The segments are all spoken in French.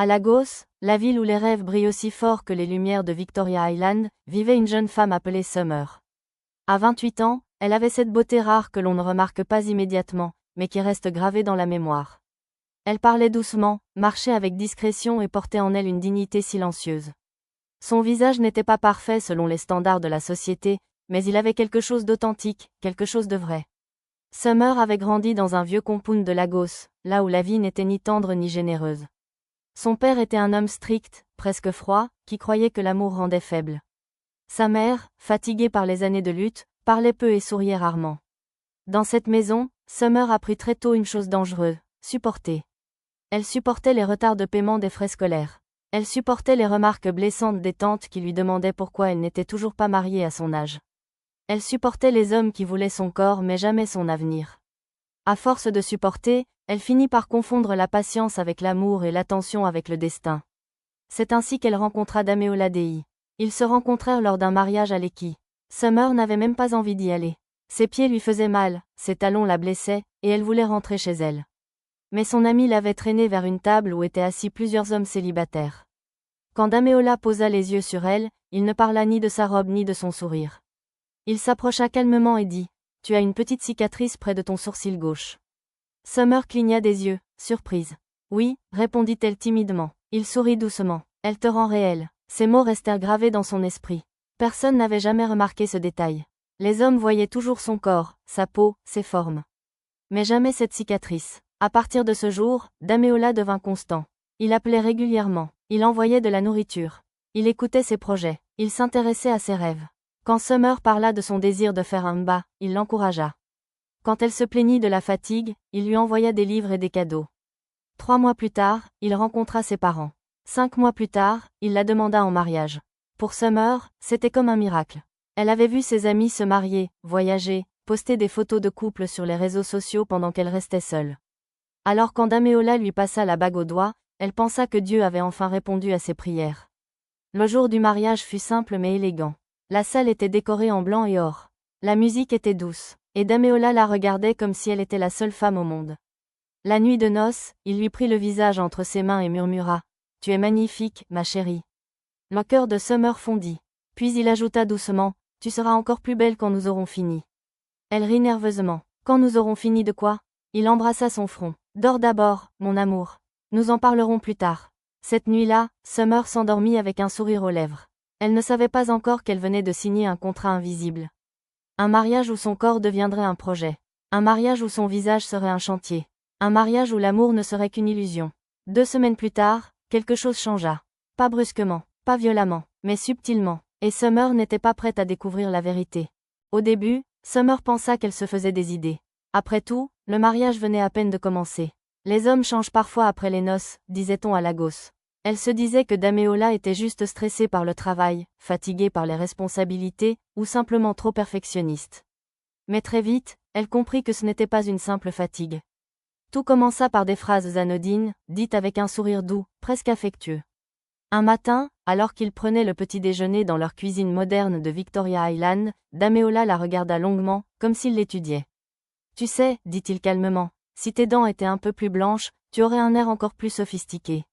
À Lagos, la ville où les rêves brillent aussi fort que les lumières de Victoria Island, vivait une jeune femme appelée Summer. À 28 ans, elle avait cette beauté rare que l'on ne remarque pas immédiatement, mais qui reste gravée dans la mémoire. Elle parlait doucement, marchait avec discrétion et portait en elle une dignité silencieuse. Son visage n'était pas parfait selon les standards de la société, mais il avait quelque chose d'authentique, quelque chose de vrai. Summer avait grandi dans un vieux compound de Lagos, là où la vie n'était ni tendre ni généreuse. Son père était un homme strict, presque froid, qui croyait que l'amour rendait faible. Sa mère, fatiguée par les années de lutte, parlait peu et souriait rarement. Dans cette maison, Summer apprit très tôt une chose dangereuse, supporter. Elle supportait les retards de paiement des frais scolaires. Elle supportait les remarques blessantes des tantes qui lui demandaient pourquoi elle n'était toujours pas mariée à son âge. Elle supportait les hommes qui voulaient son corps mais jamais son avenir. À force de supporter, elle finit par confondre la patience avec l'amour et l'attention avec le destin. C'est ainsi qu'elle rencontra Dameola Dei. Ils se rencontrèrent lors d'un mariage à Lekki. Summer n'avait même pas envie d'y aller. Ses pieds lui faisaient mal, ses talons la blessaient, et elle voulait rentrer chez elle. Mais son ami l'avait traînée vers une table où étaient assis plusieurs hommes célibataires. Quand Dameola posa les yeux sur elle, il ne parla ni de sa robe ni de son sourire. Il s'approcha calmement et dit « Tu as une petite cicatrice près de ton sourcil gauche. » Summer cligna des yeux, surprise. « Oui, répondit-elle timidement. » Il sourit doucement. « Elle te rend réelle. » Ces mots restèrent gravés dans son esprit. Personne n'avait jamais remarqué ce détail. Les hommes voyaient toujours son corps, sa peau, ses formes. Mais jamais cette cicatrice. À partir de ce jour, Dameola devint constant. Il appelait régulièrement. Il envoyait de la nourriture. Il écoutait ses projets. Il s'intéressait à ses rêves. Quand Summer parla de son désir de faire un mba, il l'encouragea. Quand elle se plaignit de la fatigue, il lui envoya des livres et des cadeaux. 3 mois plus tard, il rencontra ses parents. 5 mois plus tard, il la demanda en mariage. Pour Summer, c'était comme un miracle. Elle avait vu ses amis se marier, voyager, poster des photos de couple sur les réseaux sociaux pendant qu'elle restait seule. Alors quand Dameola lui passa la bague au doigt, elle pensa que Dieu avait enfin répondu à ses prières. Le jour du mariage fut simple mais élégant. La salle était décorée en blanc et or. La musique était douce, et Dameola la regardait comme si elle était la seule femme au monde. La nuit de noces, il lui prit le visage entre ses mains et murmura « Tu es magnifique, ma chérie. » Le cœur de Summer fondit. Puis il ajouta doucement « Tu seras encore plus belle quand nous aurons fini. » Elle rit nerveusement. « Quand nous aurons fini de quoi ?» Il embrassa son front. « Dors d'abord, mon amour. Nous en parlerons plus tard. » Cette nuit-là, Summer s'endormit avec un sourire aux lèvres. Elle ne savait pas encore qu'elle venait de signer un contrat invisible. Un mariage où son corps deviendrait un projet. Un mariage où son visage serait un chantier. Un mariage où l'amour ne serait qu'une illusion. 2 semaines plus tard, quelque chose changea. Pas brusquement, pas violemment, mais subtilement. Et Summer n'était pas prête à découvrir la vérité. Au début, Summer pensa qu'elle se faisait des idées. Après tout, le mariage venait à peine de commencer. Les hommes changent parfois après les noces, disait-on à Lagos. Elle se disait que Dameola était juste stressée par le travail, fatiguée par les responsabilités, ou simplement trop perfectionniste. Mais très vite, elle comprit que ce n'était pas une simple fatigue. Tout commença par des phrases anodines, dites avec un sourire doux, presque affectueux. Un matin, alors qu'ils prenaient le petit déjeuner dans leur cuisine moderne de Victoria Island, Dameola la regarda longuement, comme s'il l'étudiait. « Tu sais, dit-il calmement, si tes dents étaient un peu plus blanches, tu aurais un air encore plus sophistiqué. »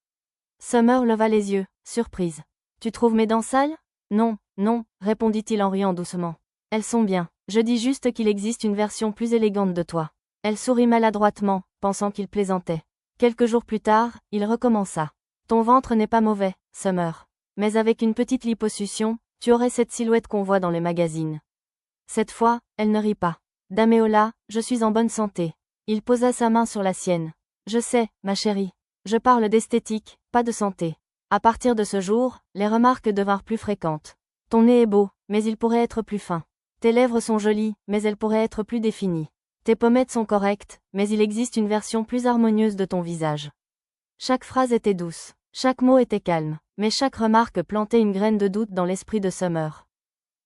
Summer leva les yeux, surprise. « Tu trouves mes dents sales ? » ?»« Non, non, répondit-il en riant doucement. Elles sont bien. Je dis juste qu'il existe une version plus élégante de toi. Elle sourit maladroitement, pensant qu'il plaisantait. Quelques jours plus tard, il recommença. Ton ventre n'est pas mauvais, Summer. Mais avec une petite liposuction, tu aurais cette silhouette qu'on voit dans les magazines. Cette fois, elle ne rit pas. Dameola, je suis en bonne santé. Il posa sa main sur la sienne. Je sais, ma chérie. Je parle d'esthétique, pas de santé. À partir de ce jour, les remarques devinrent plus fréquentes. Ton nez est beau, mais il pourrait être plus fin. Tes lèvres sont jolies, mais elles pourraient être plus définies. Tes pommettes sont correctes, mais il existe une version plus harmonieuse de ton visage. Chaque phrase était douce, chaque mot était calme, mais chaque remarque plantait une graine de doute dans l'esprit de Summer.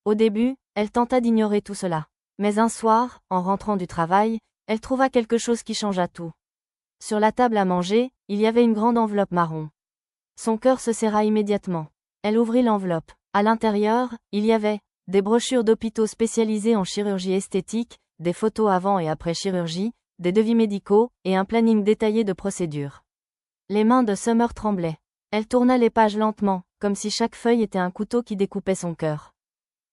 Au début, elle tenta d'ignorer tout cela. Mais un soir, en rentrant du travail, elle trouva quelque chose qui changea tout. Sur la table à manger, il y avait une grande enveloppe marron. Son cœur se serra immédiatement. Elle ouvrit l'enveloppe. À l'intérieur, il y avait des brochures d'hôpitaux spécialisés en chirurgie esthétique, des photos avant et après chirurgie, des devis médicaux, et un planning détaillé de procédures. Les mains de Summer tremblaient. Elle tourna les pages lentement, comme si chaque feuille était un couteau qui découpait son cœur.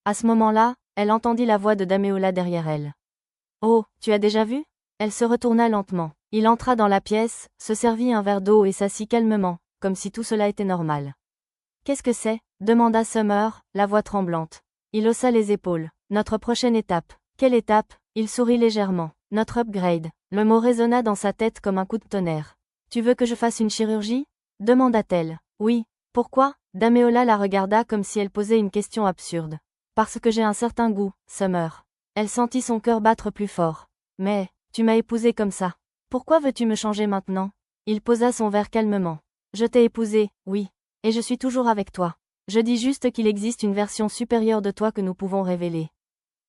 À ce moment-là, elle entendit la voix de Dameola derrière elle. « Oh, tu as déjà vu ?» Elle se retourna lentement. Il entra dans la pièce, se servit un verre d'eau et s'assit calmement, comme si tout cela était normal. « Qu'est-ce que c'est ?» demanda Summer, la voix tremblante. Il haussa les épaules. « Notre prochaine étape. » « Quelle étape ?» Il sourit légèrement. « Notre upgrade. » Le mot résonna dans sa tête comme un coup de tonnerre. « Tu veux que je fasse une chirurgie ?» demanda-t-elle. « Oui. Pourquoi ?» Dameola la regarda comme si elle posait une question absurde. « Parce que j'ai un certain goût, Summer. » Elle sentit son cœur battre plus fort. « Mais, tu m'as épousée comme ça. Pourquoi veux-tu me changer maintenant ?» Il posa son verre calmement. « Je t'ai épousée, oui. Et je suis toujours avec toi. Je dis juste qu'il existe une version supérieure de toi que nous pouvons révéler. »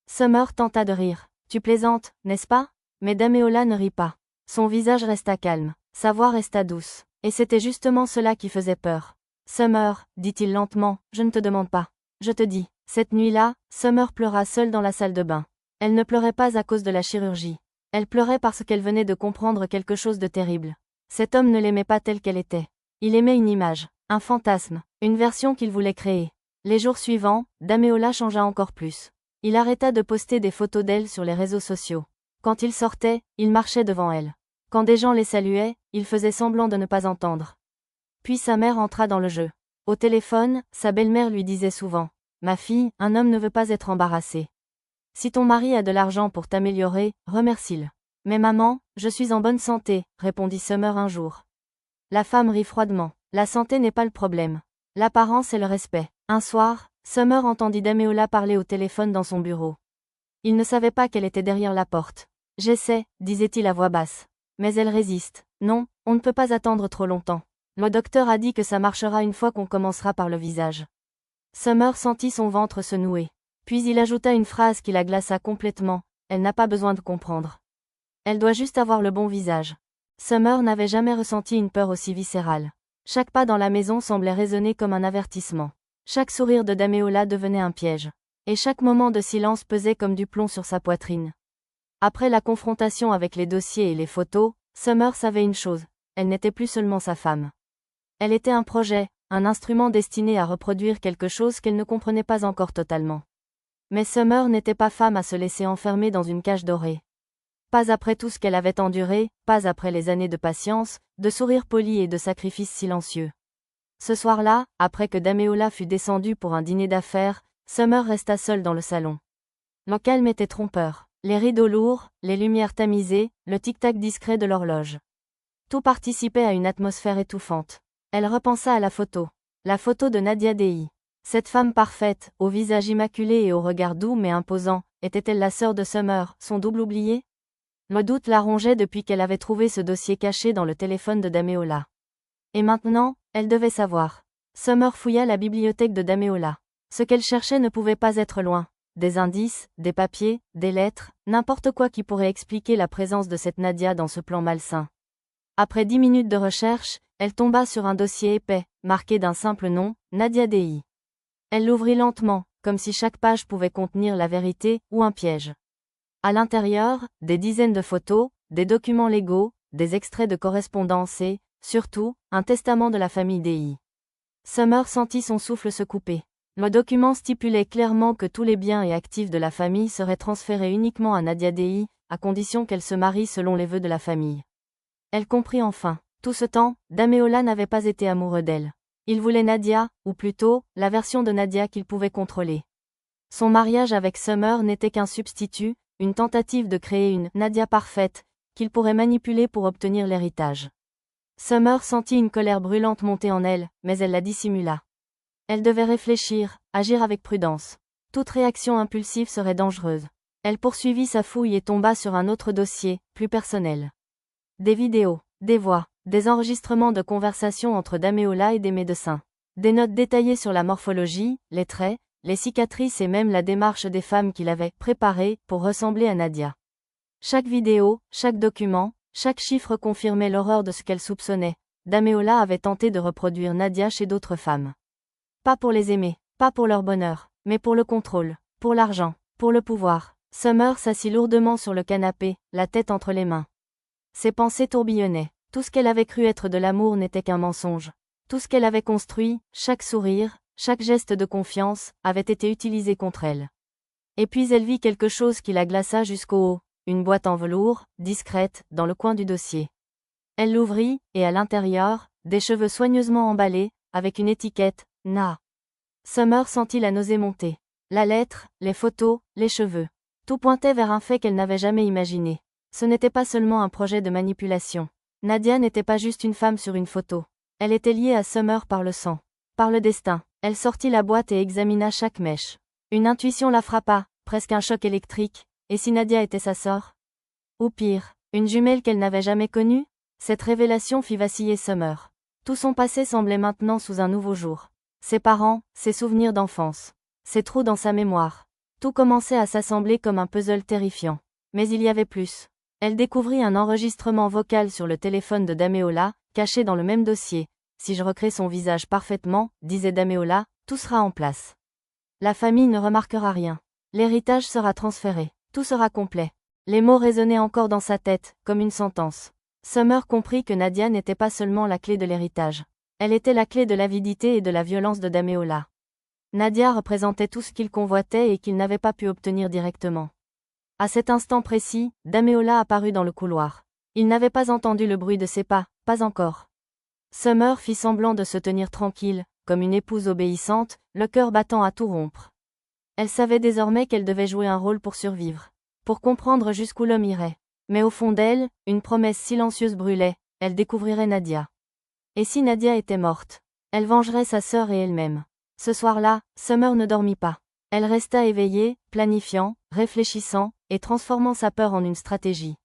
Summer tenta de rire. « Tu plaisantes, n'est-ce pas ?» Mais Dameola ne rit pas. Son visage resta calme. Sa voix resta douce. Et c'était justement cela qui faisait peur. « Summer, dit-il lentement, je ne te demande pas. Je te dis. » Cette nuit-là, Summer pleura seule dans la salle de bain. Elle ne pleurait pas à cause de la chirurgie. Elle pleurait parce qu'elle venait de comprendre quelque chose de terrible. Cet homme ne l'aimait pas telle qu'elle était. Il aimait une image, un fantasme, une version qu'il voulait créer. Les jours suivants, Dameola changea encore plus. Il arrêta de poster des photos d'elle sur les réseaux sociaux. Quand il sortait, il marchait devant elle. Quand des gens les saluaient, il faisait semblant de ne pas entendre. Puis sa mère entra dans le jeu. Au téléphone, sa belle-mère lui disait souvent « Ma fille, un homme ne veut pas être embarrassé. Si ton mari a de l'argent pour t'améliorer, remercie-le. » « Mais maman, je suis en bonne santé, répondit Summer un jour. La femme rit froidement. La santé n'est pas le problème. L'apparence et le respect. Un soir, Summer entendit Dameola parler au téléphone dans son bureau. Il ne savait pas qu'elle était derrière la porte. « J'essaie, disait-il à voix basse. Mais elle résiste. Non, on ne peut pas attendre trop longtemps. Le docteur a dit que ça marchera une fois qu'on commencera par le visage. » Summer sentit son ventre se nouer. Puis il ajouta une phrase qui la glaça complètement. Elle n'a pas besoin de comprendre. Elle doit juste avoir le bon visage. Summer n'avait jamais ressenti une peur aussi viscérale. Chaque pas dans la maison semblait résonner comme un avertissement. Chaque sourire de Dameola devenait un piège. Et chaque moment de silence pesait comme du plomb sur sa poitrine. Après la confrontation avec les dossiers et les photos, Summer savait une chose. Elle n'était plus seulement sa femme. Elle était un projet, un instrument destiné à reproduire quelque chose qu'elle ne comprenait pas encore totalement. Mais Summer n'était pas femme à se laisser enfermer dans une cage dorée. Pas après tout ce qu'elle avait enduré, pas après les années de patience, de sourires polis et de sacrifices silencieux. Ce soir-là, après que Dameola fut descendue pour un dîner d'affaires, Summer resta seule dans le salon. Le calme était trompeur. Les rideaux lourds, les lumières tamisées, le tic-tac discret de l'horloge. Tout participait à une atmosphère étouffante. Elle repensa à la photo. La photo de Nadia Dei. Cette femme parfaite, au visage immaculé et au regard doux mais imposant, était-elle la sœur de Summer, son double oublié ? Le doute la rongeait depuis qu'elle avait trouvé ce dossier caché dans le téléphone de Dameola. Et maintenant, elle devait savoir. Summer fouilla la bibliothèque de Dameola. Ce qu'elle cherchait ne pouvait pas être loin. Des indices, des papiers, des lettres, n'importe quoi qui pourrait expliquer la présence de cette Nadia dans ce plan malsain. Après 10 minutes de recherche, elle tomba sur un dossier épais, marqué d'un simple nom, Nadia Dei. Elle l'ouvrit lentement, comme si chaque page pouvait contenir la vérité ou un piège. À l'intérieur, des dizaines de photos, des documents légaux, des extraits de correspondance et, surtout, un testament de la famille Dei. Summer sentit son souffle se couper. Le document stipulait clairement que tous les biens et actifs de la famille seraient transférés uniquement à Nadia Dei, à condition qu'elle se marie selon les vœux de la famille. Elle comprit enfin. Tout ce temps, Dameola n'avait pas été amoureux d'elle. Il voulait Nadia, ou plutôt, la version de Nadia qu'il pouvait contrôler. Son mariage avec Summer n'était qu'un substitut, une tentative de créer une Nadia parfaite, qu'il pourrait manipuler pour obtenir l'héritage. Summer sentit une colère brûlante monter en elle, mais elle la dissimula. Elle devait réfléchir, agir avec prudence. Toute réaction impulsive serait dangereuse. Elle poursuivit sa fouille et tomba sur un autre dossier, plus personnel. Des vidéos, des voix, des enregistrements de conversations entre Dameola et des médecins. Des notes détaillées sur la morphologie, les traits, les cicatrices et même la démarche des femmes qu'il avait préparées pour ressembler à Nadia. Chaque vidéo, chaque document, chaque chiffre confirmait l'horreur de ce qu'elle soupçonnait. Dameola avait tenté de reproduire Nadia chez d'autres femmes. Pas pour les aimer, pas pour leur bonheur, mais pour le contrôle, pour l'argent, pour le pouvoir. Summer s'assit lourdement sur le canapé, la tête entre les mains. Ses pensées tourbillonnaient. Tout ce qu'elle avait cru être de l'amour n'était qu'un mensonge. Tout ce qu'elle avait construit, chaque sourire, chaque geste de confiance, avait été utilisé contre elle. Et puis elle vit quelque chose qui la glaça jusqu'au haut, une boîte en velours, discrète, dans le coin du dossier. Elle l'ouvrit, et à l'intérieur, des cheveux soigneusement emballés, avec une étiquette, Na. Summer sentit la nausée monter. La lettre, les photos, les cheveux. Tout pointait vers un fait qu'elle n'avait jamais imaginé. Ce n'était pas seulement un projet de manipulation. Nadia n'était pas juste une femme sur une photo. Elle était liée à Summer par le sang. Par le destin. Elle sortit la boîte et examina chaque mèche. Une intuition la frappa, presque un choc électrique. Et si Nadia était sa sœur? Ou pire, une jumelle qu'elle n'avait jamais connue? Cette révélation fit vaciller Summer. Tout son passé semblait maintenant sous un nouveau jour. Ses parents, ses souvenirs d'enfance. Ses trous dans sa mémoire. Tout commençait à s'assembler comme un puzzle terrifiant. Mais il y avait plus. Elle découvrit un enregistrement vocal sur le téléphone de Dameola, caché dans le même dossier. Si je recrée son visage parfaitement, disait Dameola, tout sera en place. La famille ne remarquera rien. L'héritage sera transféré. Tout sera complet. Les mots résonnaient encore dans sa tête, comme une sentence. Summer comprit que Nadia n'était pas seulement la clé de l'héritage. Elle était la clé de l'avidité et de la violence de Dameola. Nadia représentait tout ce qu'il convoitait et qu'il n'avait pas pu obtenir directement. À cet instant précis, Dameola apparut dans le couloir. Il n'avait pas entendu le bruit de ses pas, pas encore. Summer fit semblant de se tenir tranquille, comme une épouse obéissante, le cœur battant à tout rompre. Elle savait désormais qu'elle devait jouer un rôle pour survivre. Pour comprendre jusqu'où l'homme irait. Mais au fond d'elle, une promesse silencieuse brûlait, elle découvrirait Nadia. Et si Nadia était morte? Elle vengerait sa sœur et elle-même. Ce soir-là, Summer ne dormit pas. Elle resta éveillée, planifiant, réfléchissant, et transformant sa peur en une stratégie.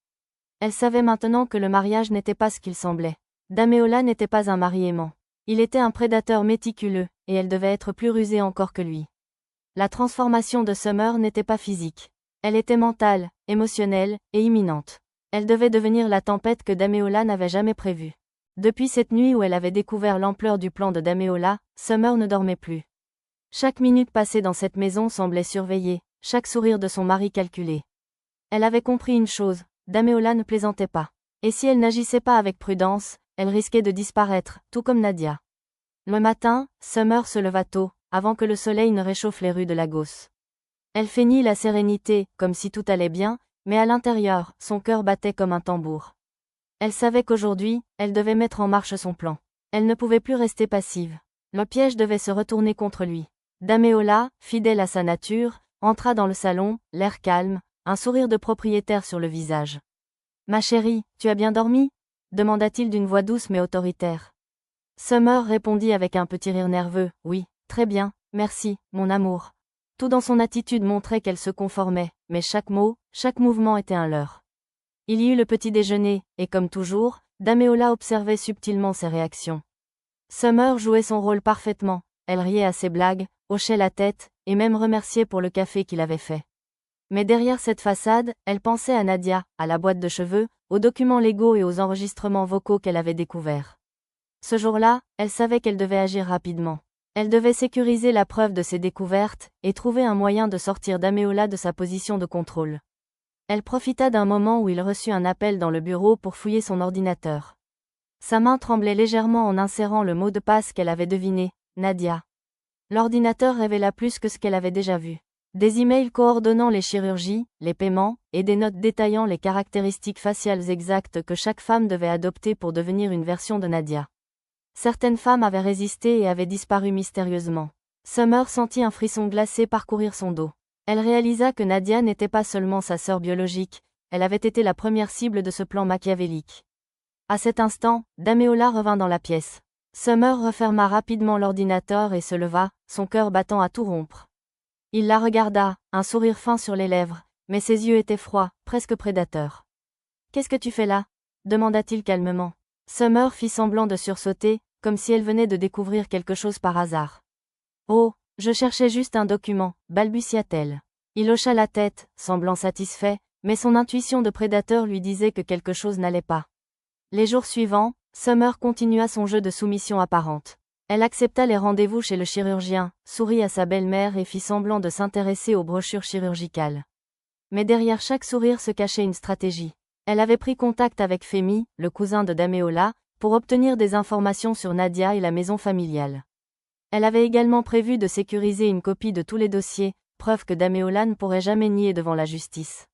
Elle savait maintenant que le mariage n'était pas ce qu'il semblait. Dameola n'était pas un mari aimant. Il était un prédateur méticuleux, et elle devait être plus rusée encore que lui. La transformation de Summer n'était pas physique. Elle était mentale, émotionnelle, et imminente. Elle devait devenir la tempête que Dameola n'avait jamais prévue. Depuis cette nuit où elle avait découvert l'ampleur du plan de Dameola, Summer ne dormait plus. Chaque minute passée dans cette maison semblait surveillée, chaque sourire de son mari calculé. Elle avait compris une chose, Dameola ne plaisantait pas. Et si elle n'agissait pas avec prudence, elle risquait de disparaître, tout comme Nadia. Le matin, Summer se leva tôt, avant que le soleil ne réchauffe les rues de Lagos. Elle feignit la sérénité, comme si tout allait bien, mais à l'intérieur, son cœur battait comme un tambour. Elle savait qu'aujourd'hui, elle devait mettre en marche son plan. Elle ne pouvait plus rester passive. Le piège devait se retourner contre lui. Dameola, fidèle à sa nature, entra dans le salon, l'air calme, un sourire de propriétaire sur le visage. « Ma chérie, tu as bien dormi ?» demanda-t-il d'une voix douce mais autoritaire. Summer répondit avec un petit rire nerveux, « Oui, très bien, merci, mon amour. » Tout dans son attitude montrait qu'elle se conformait, mais chaque mot, chaque mouvement était un leurre. Il y eut le petit déjeuner, et comme toujours, Dameola observait subtilement ses réactions. Summer jouait son rôle parfaitement, elle riait à ses blagues, hochait la tête, et même remerciait pour le café qu'il avait fait. Mais derrière cette façade, elle pensait à Nadia, à la boîte de cheveux, aux documents légaux et aux enregistrements vocaux qu'elle avait découverts. Ce jour-là, elle savait qu'elle devait agir rapidement. Elle devait sécuriser la preuve de ses découvertes, et trouver un moyen de sortir Dameola de sa position de contrôle. Elle profita d'un moment où il reçut un appel dans le bureau pour fouiller son ordinateur. Sa main tremblait légèrement en insérant le mot de passe qu'elle avait deviné, Nadia. L'ordinateur révéla plus que ce qu'elle avait déjà vu. Des emails coordonnant les chirurgies, les paiements, et des notes détaillant les caractéristiques faciales exactes que chaque femme devait adopter pour devenir une version de Nadia. Certaines femmes avaient résisté et avaient disparu mystérieusement. Summer sentit un frisson glacé parcourir son dos. Elle réalisa que Nadia n'était pas seulement sa sœur biologique, elle avait été la première cible de ce plan machiavélique. À cet instant, Dameola revint dans la pièce. Summer referma rapidement l'ordinateur et se leva, son cœur battant à tout rompre. Il la regarda, un sourire fin sur les lèvres, mais ses yeux étaient froids, presque prédateurs. « Qu'est-ce que tu fais là ?» demanda-t-il calmement. Summer fit semblant de sursauter, comme si elle venait de découvrir quelque chose par hasard. « Oh, je cherchais juste un document, balbutia-t-elle. Il hocha la tête, semblant satisfait, mais son intuition de prédateur lui disait que quelque chose n'allait pas. Les jours suivants, Summer continua son jeu de soumission apparente. Elle accepta les rendez-vous chez le chirurgien, sourit à sa belle-mère et fit semblant de s'intéresser aux brochures chirurgicales. Mais derrière chaque sourire se cachait une stratégie. Elle avait pris contact avec Femi, le cousin de Dameola, pour obtenir des informations sur Nadia et la maison familiale. Elle avait également prévu de sécuriser une copie de tous les dossiers, preuve que Dameola ne pourrait jamais nier devant la justice.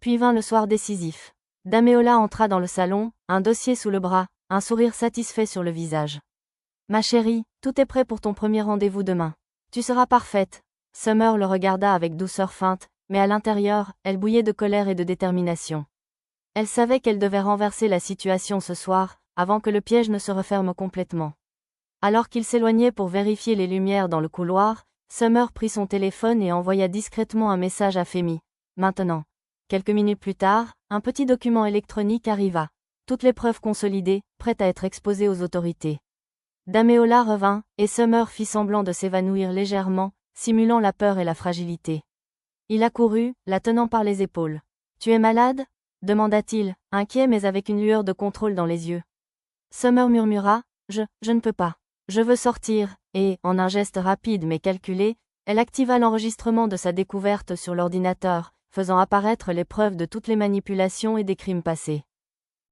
Puis vint le soir décisif. Dameola entra dans le salon, un dossier sous le bras, un sourire satisfait sur le visage. « Ma chérie, tout est prêt pour ton premier rendez-vous demain. Tu seras parfaite. » Summer le regarda avec douceur feinte, mais à l'intérieur, elle bouillait de colère et de détermination. Elle savait qu'elle devait renverser la situation ce soir, avant que le piège ne se referme complètement. Alors qu'il s'éloignait pour vérifier les lumières dans le couloir, Summer prit son téléphone et envoya discrètement un message à Femi. Maintenant. Quelques minutes plus tard, un petit document électronique arriva. Toutes les preuves consolidées, prêtes à être exposées aux autorités. Dameola revint, et Summer fit semblant de s'évanouir légèrement, simulant la peur et la fragilité. Il accourut, la tenant par les épaules. « Tu es malade ?» demanda-t-il, inquiet mais avec une lueur de contrôle dans les yeux. Summer murmura, « Je ne peux pas. Je veux sortir », et, en un geste rapide mais calculé, elle activa l'enregistrement de sa découverte sur l'ordinateur, faisant apparaître les preuves de toutes les manipulations et des crimes passés.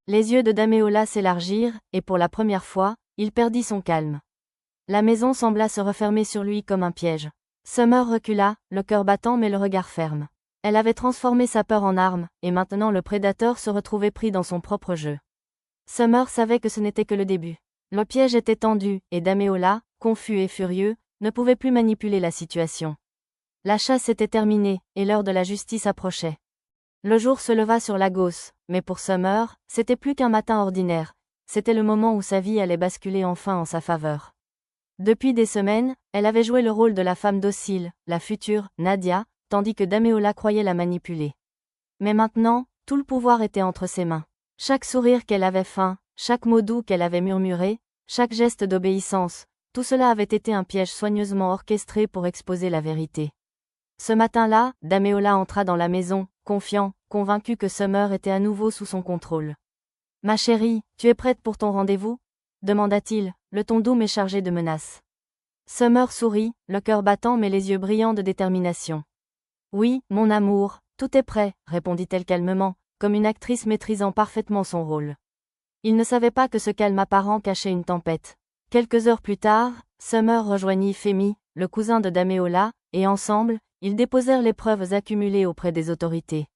Les yeux de Dameola s'élargirent, et pour la première fois, il perdit son calme. La maison sembla se refermer sur lui comme un piège. Summer recula, le cœur battant mais le regard ferme. Elle avait transformé sa peur en arme, et maintenant le prédateur se retrouvait pris dans son propre jeu. Summer savait que ce n'était que le début. Le piège était tendu, et Dameola, confus et furieux, ne pouvait plus manipuler la situation. La chasse était terminée, et l'heure de la justice approchait. Le jour se leva sur Lagos, mais pour Summer, c'était plus qu'un matin ordinaire, c'était le moment où sa vie allait basculer enfin en sa faveur. Depuis des semaines, elle avait joué le rôle de la femme docile, la future Nadia, tandis que Dameola croyait la manipuler. Mais maintenant, tout le pouvoir était entre ses mains. Chaque sourire qu'elle avait feint, chaque mot doux qu'elle avait murmuré, chaque geste d'obéissance, tout cela avait été un piège soigneusement orchestré pour exposer la vérité. Ce matin-là, Dameola entra dans la maison, confiant, convaincu que Summer était à nouveau sous son contrôle. « Ma chérie, tu es prête pour ton rendez-vous » demanda-t-il, le ton doux mais chargé de menaces. Summer sourit, le cœur battant mais les yeux brillants de détermination. « Oui, mon amour, tout est prêt, » répondit-elle calmement, comme une actrice maîtrisant parfaitement son rôle. Il ne savait pas que ce calme apparent cachait une tempête. Quelques heures plus tard, Summer rejoignit Femi, le cousin de Dameola, et ensemble, ils déposèrent les preuves accumulées auprès des autorités.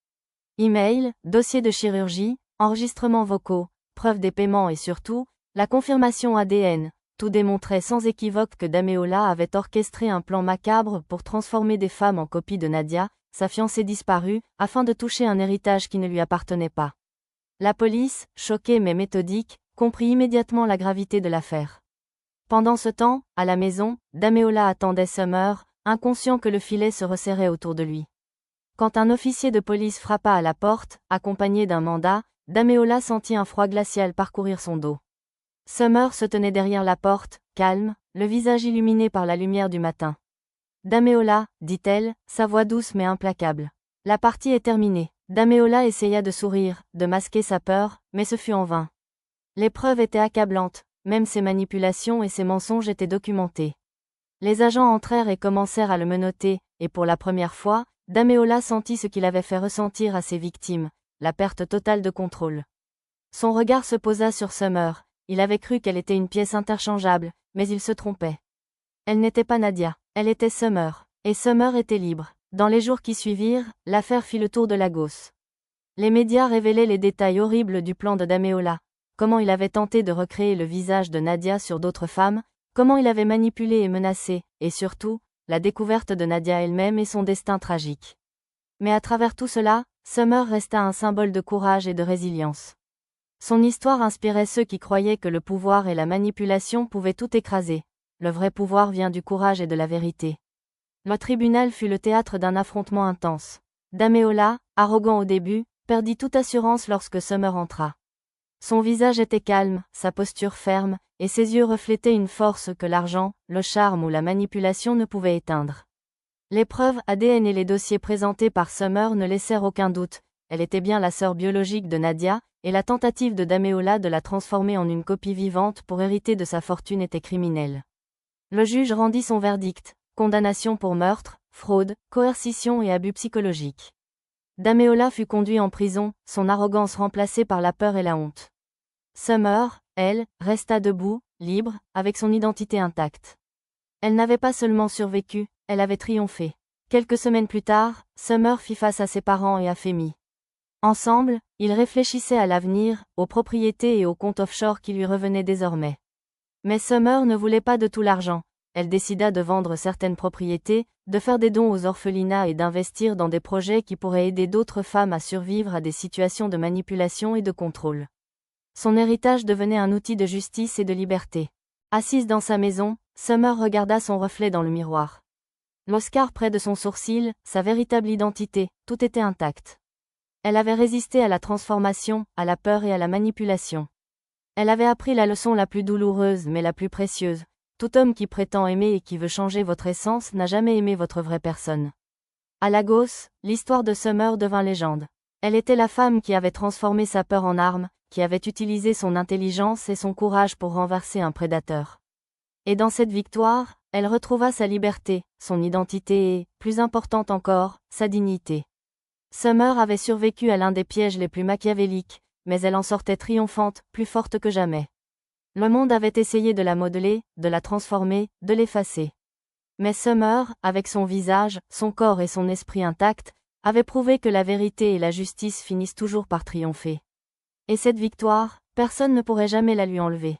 Email, dossier de chirurgie, enregistrements vocaux, preuves des paiements et surtout, la confirmation ADN, tout démontrait sans équivoque que Dameola avait orchestré un plan macabre pour transformer des femmes en copie de Nadia, sa fiancée disparue, afin de toucher un héritage qui ne lui appartenait pas. La police, choquée mais méthodique, comprit immédiatement la gravité de l'affaire. Pendant ce temps, à la maison, Dameola attendait Summer, inconscient que le filet se resserrait autour de lui. Quand un officier de police frappa à la porte, accompagné d'un mandat, Dameola sentit un froid glacial parcourir son dos. Summer se tenait derrière la porte, calme, le visage illuminé par la lumière du matin. « Dameola, » dit-elle, sa voix douce mais implacable. « La partie est terminée. » Dameola essaya de sourire, de masquer sa peur, mais ce fut en vain. Les preuves étaient accablantes, même ses manipulations et ses mensonges étaient documentés. Les agents entrèrent et commencèrent à le menotter, et pour la première fois, Dameola sentit ce qu'il avait fait ressentir à ses victimes, la perte totale de contrôle. Son regard se posa sur Summer, il avait cru qu'elle était une pièce interchangeable, mais il se trompait. Elle n'était pas Nadia, elle était Summer, et Summer était libre. Dans les jours qui suivirent, l'affaire fit le tour de Lagos. Les médias révélaient les détails horribles du plan de Dameola, comment il avait tenté de recréer le visage de Nadia sur d'autres femmes, comment il avait manipulé et menacé, et surtout, la découverte de Nadia elle-même et son destin tragique. Mais à travers tout cela, Summer resta un symbole de courage et de résilience. Son histoire inspirait ceux qui croyaient que le pouvoir et la manipulation pouvaient tout écraser. Le vrai pouvoir vient du courage et de la vérité. Le tribunal fut le théâtre d'un affrontement intense. Dameola, arrogant au début, perdit toute assurance lorsque Summer entra. Son visage était calme, sa posture ferme, et ses yeux reflétaient une force que l'argent, le charme ou la manipulation ne pouvaient éteindre. Les preuves ADN et les dossiers présentés par Summer ne laissèrent aucun doute, elle était bien la sœur biologique de Nadia, et la tentative de Dameola de la transformer en une copie vivante pour hériter de sa fortune était criminelle. Le juge rendit son verdict, condamnation pour meurtre, fraude, coercition et abus psychologiques. Dameola fut conduit en prison, son arrogance remplacée par la peur et la honte. Summer, elle, resta debout, libre, avec son identité intacte. Elle n'avait pas seulement survécu, elle avait triomphé. Quelques semaines plus tard, Summer fit face à ses parents et à Femi. Ensemble, ils réfléchissaient à l'avenir, aux propriétés et aux comptes offshore qui lui revenaient désormais. Mais Summer ne voulait pas de tout l'argent. Elle décida de vendre certaines propriétés, de faire des dons aux orphelinats et d'investir dans des projets qui pourraient aider d'autres femmes à survivre à des situations de manipulation et de contrôle. Son héritage devenait un outil de justice et de liberté. Assise dans sa maison, Summer regarda son reflet dans le miroir. L'Oscar près de son sourcil, sa véritable identité, tout était intact. Elle avait résisté à la transformation, à la peur et à la manipulation. Elle avait appris la leçon la plus douloureuse mais la plus précieuse. Tout homme qui prétend aimer et qui veut changer votre essence n'a jamais aimé votre vraie personne. À Lagos, l'histoire de Summer devint légende. Elle était la femme qui avait transformé sa peur en arme, qui avait utilisé son intelligence et son courage pour renverser un prédateur. Et dans cette victoire, elle retrouva sa liberté, son identité et, plus importante encore, sa dignité. Summer avait survécu à l'un des pièges les plus machiavéliques, mais elle en sortait triomphante, plus forte que jamais. Le monde avait essayé de la modeler, de la transformer, de l'effacer. Mais Summer, avec son visage, son corps et son esprit intacts, avait prouvé que la vérité et la justice finissent toujours par triompher. Et cette victoire, personne ne pourrait jamais la lui enlever.